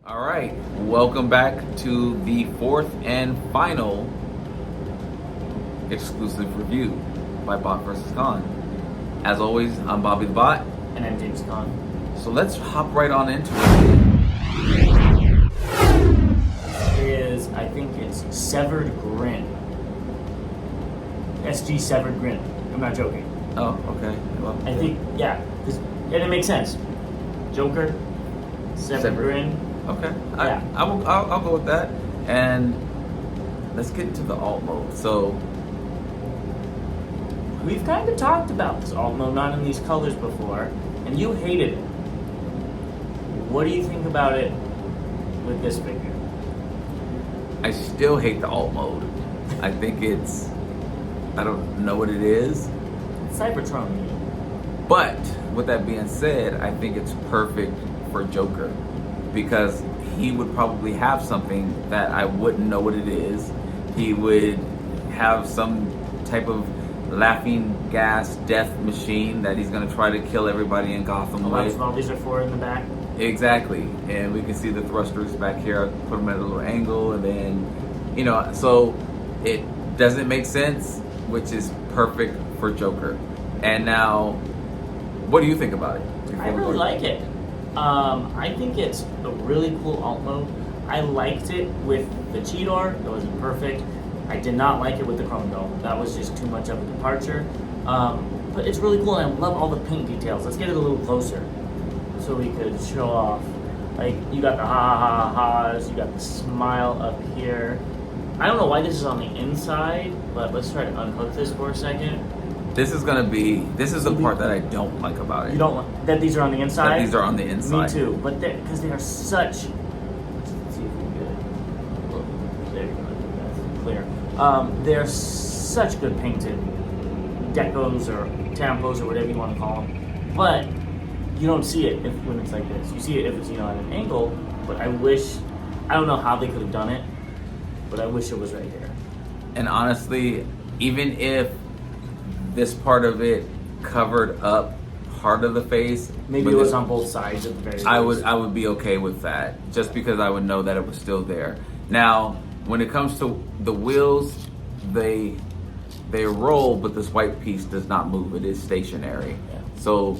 All right, welcome back to the fourth and final exclusive review by Bot vs. Con. As always, I'm Bobby the Bot. And I'm TFCon. So let's hop right on into it. I think it's Severed Grin. SG Severed Grin. I'm not joking. Oh, okay. Well, I think, yeah, and it makes sense. Joker, Severed Grin. Okay, Yeah. I'll go with that. And let's get into the alt mode. So We've kind of talked about this alt mode, not in these colors before, and you hated it. What do you think about it with this figure? I still hate the alt mode. I think I don't know what it is. It's Cybertron. But with that being said, I think it's perfect for Joker because he would probably have something that I wouldn't know what it is. He would have some type of laughing gas death machine that he's going to try to kill everybody in Gotham with. All these are four in the back. Exactly, and we can see the thrusters back here. I put them at a little angle, and then, so it doesn't make sense, which is perfect for Joker. And now, what do you think about it? I really like it. I think it's a really cool alt mode. I liked it with the Cheetor. It wasn't perfect. I did not like it with the Chrome Dome. That was just too much of a departure. But it's really cool, and I love all the paint details. Let's get it a little closer so we could show off. Like, you got the ha-ha-ha's, you got the smile up here. I don't know why this is on the inside, but let's try to unhook this for a second. This is the part that I don't like about it. You don't like that these are on the inside? That these are on the inside. Me too, but because they are such. Let's see if we can get it. There you go. That's clear. They're such good painted decos or tampos or whatever you want to call them, but you don't see it when it's like this. You see it if it's at an angle. But I don't know how they could have done it, but I wish it was right here. And honestly, even if this part of it covered up part of the face, Maybe it was on both sides at the very least. I would be okay with that, just because I would know that it was still there. Now, when it comes to the wheels, they roll, but this white piece does not move. It is stationary. Yeah. So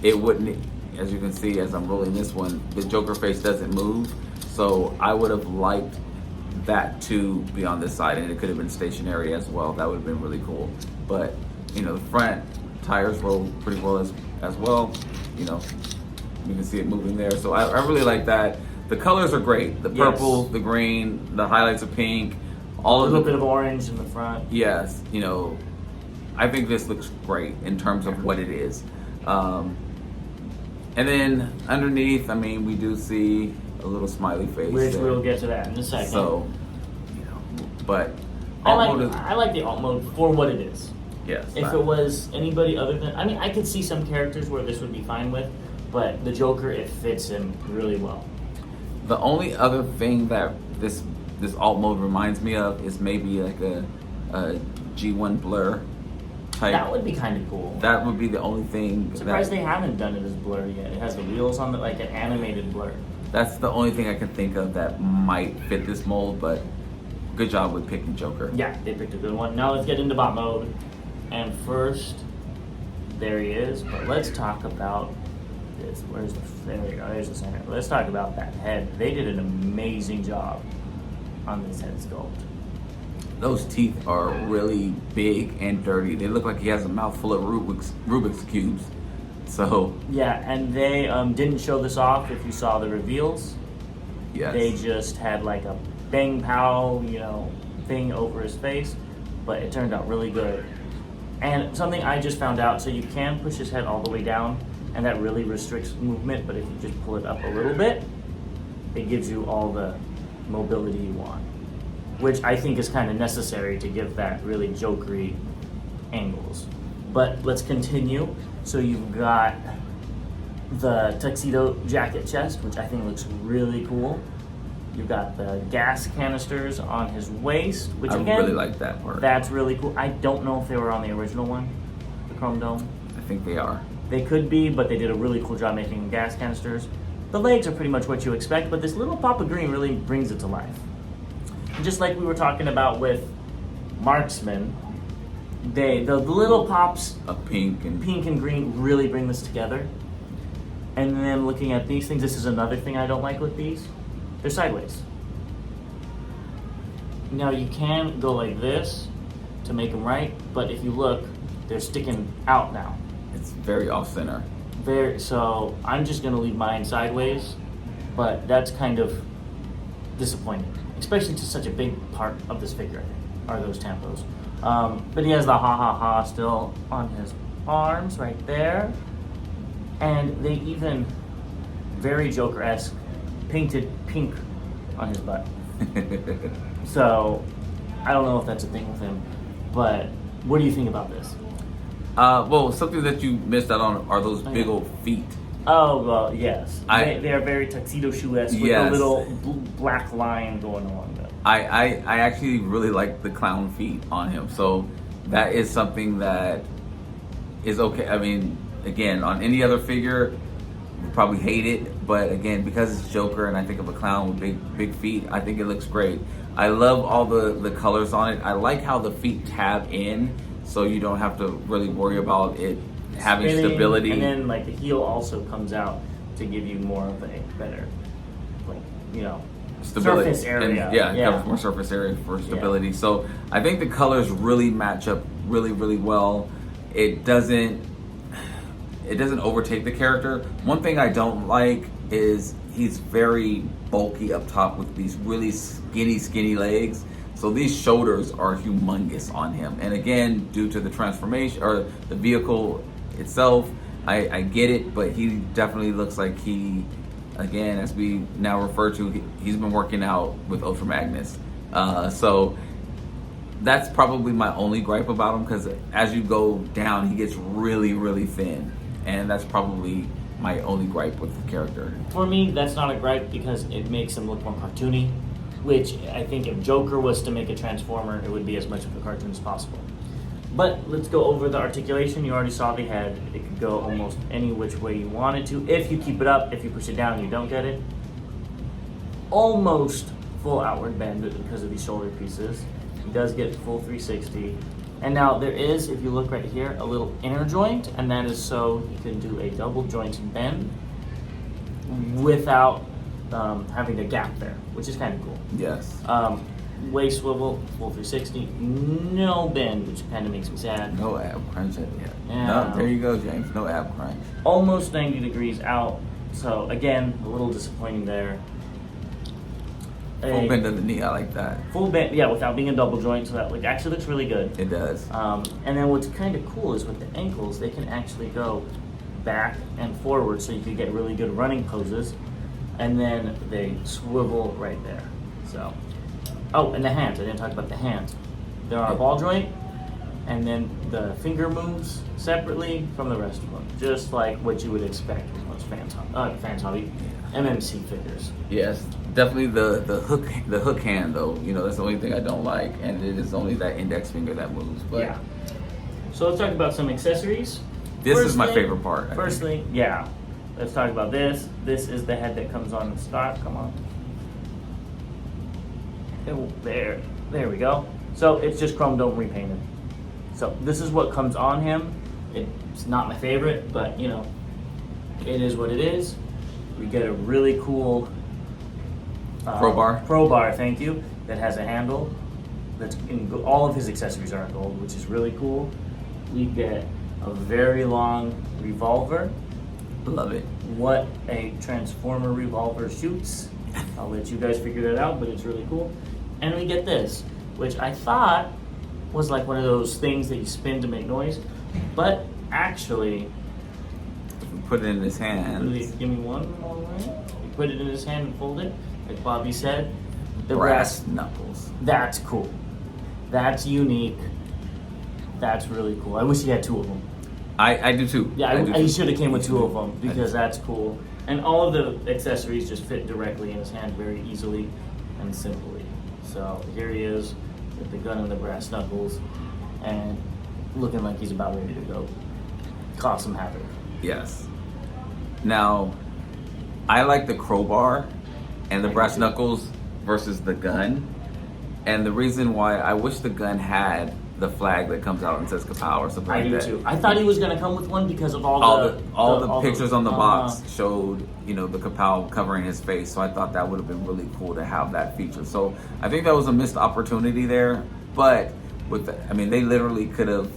it wouldn't, as you can see as I'm rolling this one, the Joker face doesn't move. So I would have liked that to be on this side, and it could have been stationary as well. That would have been really cool. But the front tires roll pretty well as well. You can see it moving there. So I really like that. The colors are great. The purple, the green, the highlights of pink, a little bit of orange in the front. Yes, I think this looks great in terms of what it is. And then underneath, we do see a little smiley face. Which we'll get to that in a second. So, but I like the alt mode for what it is. Yes. If it was anybody other than, I could see some characters where this would be fine with, but the Joker, it fits him really well. The only other thing that this alt mode reminds me of is maybe like a G1 blur type. That would be kind of cool. That would be the only thing. I'm surprised they haven't done it as blur yet. It has the wheels on it, like an animated blur. That's the only thing I can think of that might fit this mold, but good job with picking Joker. Yeah, they picked a good one. Now let's get into bot mode. And first, there he is. But let's talk about this. There we go. There's the center. Let's talk about that head. They did an amazing job on this head sculpt. Those teeth are really big and dirty. They look like he has a mouthful of Rubik's cubes. So yeah, and they didn't show this off. If you saw the reveals, yes, they just had like a bang pow, thing over his face, but it turned out really good. And something I just found out, so you can push his head all the way down, and that really restricts movement. But if you just pull it up a little bit, it gives you all the mobility you want, which I think is kind of necessary to give that really jokery angles. But let's continue. So you've got the tuxedo jacket chest, which I think looks really cool. You've got the gas canisters on his waist, which again, I really like that part. That's really cool. I don't know if they were on the original one, the Chrome Dome. I think they are. They could be, but they did a really cool job making gas canisters. The legs are pretty much what you expect, but this little pop of green really brings it to life. And just like we were talking about with Marksman, the little pops of pink and green really bring this together. And then looking at these things, this is another thing I don't like with these. They're sideways. Now you can go like this to make them right, but if you look, they're sticking out now. It's very off center. So I'm just gonna leave mine sideways, but that's kind of disappointing, especially to such a big part of this figure, I think, are those tampos. But he has the ha ha ha still on his arms right there. And they even, very Joker-esque, painted pink on his butt. So, I don't know if that's a thing with him, but what do you think about this? Well, something that you missed out on are those big old feet. Oh, well, yes. They are very tuxedo shoe-esque with a little black line going along them. I actually really like the clown feet on him, so that is something that is okay. I mean, again, on any other figure, would probably hate it, but again, because it's Joker and I think of a clown with big feet, I think it looks great. I love all the colors on it. I like how the feet tab in, so you don't have to really worry about it having spinning, stability. And then like the heel also comes out to give you more of a better, like, you know, stability. Surface area. And, it covers more surface area for stability. Yeah. So I think the colors really match up really, really well. It doesn't overtake the character. One thing I don't like is he's very bulky up top with these really skinny legs. So these shoulders are humongous on him. And again, due to the transformation or the vehicle itself, I get it, but he definitely looks like he, again, as we now refer to, he's been working out with Ultra Magnus. So that's probably my only gripe about him, because as you go down, he gets really, really thin. And that's probably my only gripe with the character. For me, that's not a gripe because it makes him look more cartoony, which I think if Joker was to make a Transformer, it would be as much of a cartoon as possible. But let's go over the articulation. You already saw the head. It could go almost any which way you want it to. If you keep it up, if you push it down, you don't get it. Almost full outward bend because of these shoulder pieces. He does get full 360. And now there is, if you look right here, a little inner joint, and that is so you can do a double jointed bend without having a gap there, which is kind of cool. Yes. Waist swivel, full 360, no bend, which kind of makes me sad. No ab crunch yet. Yeah. No, there you go, James. No ab crunch. Almost 90 degrees out. So again, a little disappointing there. Full bend of the knee, I like that. Full bend, yeah, without being a double joint, so that actually looks really good. It does. And then what's kind of cool is with the ankles, they can actually go back and forward, so you can get really good running poses. And then they swivel right there. So, oh, and the hands. I didn't talk about the hands. There are a ball joint, and then the finger moves separately from the rest of them, just like what you would expect with most Fans Hobby, MMC figures. Yes, definitely the hook hand though. You know, that's the only thing I don't like, and it is only that index finger that moves. But yeah. So let's talk about some accessories. This is my favorite part. Firstly, yeah. Let's talk about this. This is the head that comes on the stock. Come on. Oh, there we go. So it's just chrome dome repainted. So this is what comes on him. It's not my favorite, but you know, it is what it is. We get a really cool crowbar, thank you, that has a handle. That's all of his accessories are in gold, which is really cool. We get a very long revolver. Love it. What a Transformer revolver shoots. I'll let you guys figure that out, but it's really cool. And we get this, which I thought was like one of those things that you spin to make noise, but actually, put it in his hand. Give me one more way. You put it in his hand and fold it, like Bobby said. The brass knuckles. That's cool. That's unique. That's really cool. I wish he had two of them. I do too. Yeah, I should have came with two of them because that's cool. And all of the accessories just fit directly in his hand very easily and simply. So here he is with the gun and the brass knuckles and looking like he's about ready to go cause some havoc. Yes. Now, I like the crowbar and the brass knuckles versus the gun. And the reason why I wish the gun had the flag that comes out and says Kapow or something I like do that. too. I thought he was gonna come with one because of all All the pictures on the box showed, you know, the Kapow covering his face. So I thought that would have been really cool to have that feature. So I think that was a missed opportunity there. But I mean, they literally could have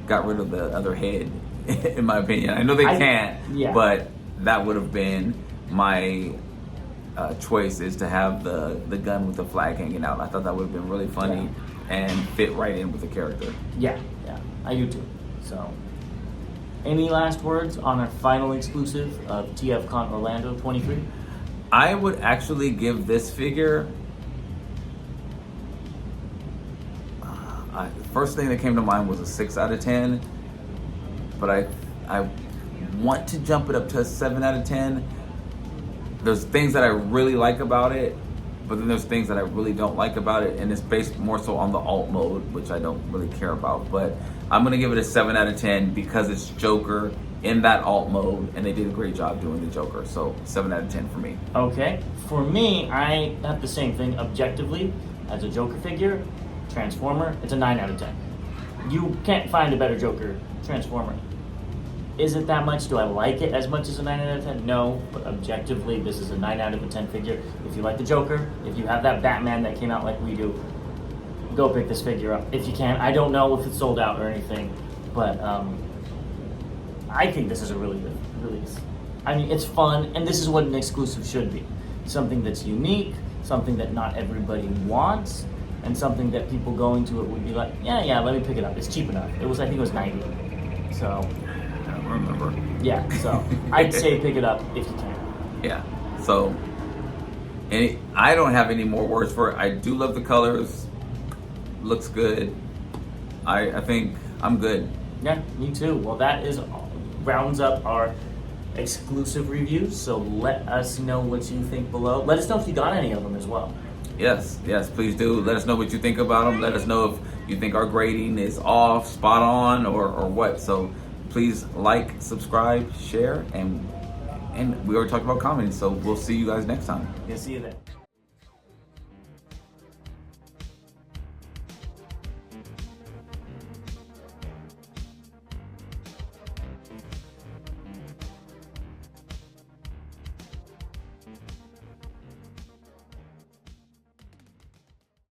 got rid of the other head, in my opinion. I know they can't, but that would have been my choice, is to have the gun with the flag hanging out. I thought that would have been really funny and fit right in with the character. Yeah, I do too. So, any last words on our final exclusive of TFCon Orlando 23? I would actually give this figure, first thing that came to mind was a 6 out of 10, but I want to jump it up to a 7 out of 10. There's things that I really like about it, but then there's things that I really don't like about it, and it's based more so on the alt mode, which I don't really care about. But I'm gonna give it a 7 out of 10 because it's Joker in that alt mode, and they did a great job doing the Joker. So 7 out of 10 for me. Okay, for me, I have the same thing objectively. As a Joker figure, Transformer, it's a 9 out of 10. You can't find a better Joker Transformer. Is it that much? Do I like it as much as a 9 out of 10? No, but objectively, this is a 9 out of 10 figure. If you like the Joker, if you have that Batman that came out like we do, go pick this figure up if you can. I don't know if it's sold out or anything, but I think this is a really good release. I mean, it's fun, and this is what an exclusive should be. Something that's unique, something that not everybody wants, and something that people going to it would be like, yeah, let me pick it up. It's cheap enough. I think it was 90. So I don't remember. Yeah, so I'd say pick it up if you can. Yeah. So I don't have any more words for it. I do love the colors. Looks good. I think I'm good. Yeah, me too. Well, that rounds up our exclusive reviews. So let us know what you think below. Let us know if you got any of them as well. Yes, please do. Let us know what you think about them. Let us know if you think our grading is off, spot on, or what. So please like, subscribe, share, and we already talked about commenting. So we'll see you guys next time. Yeah, see you then.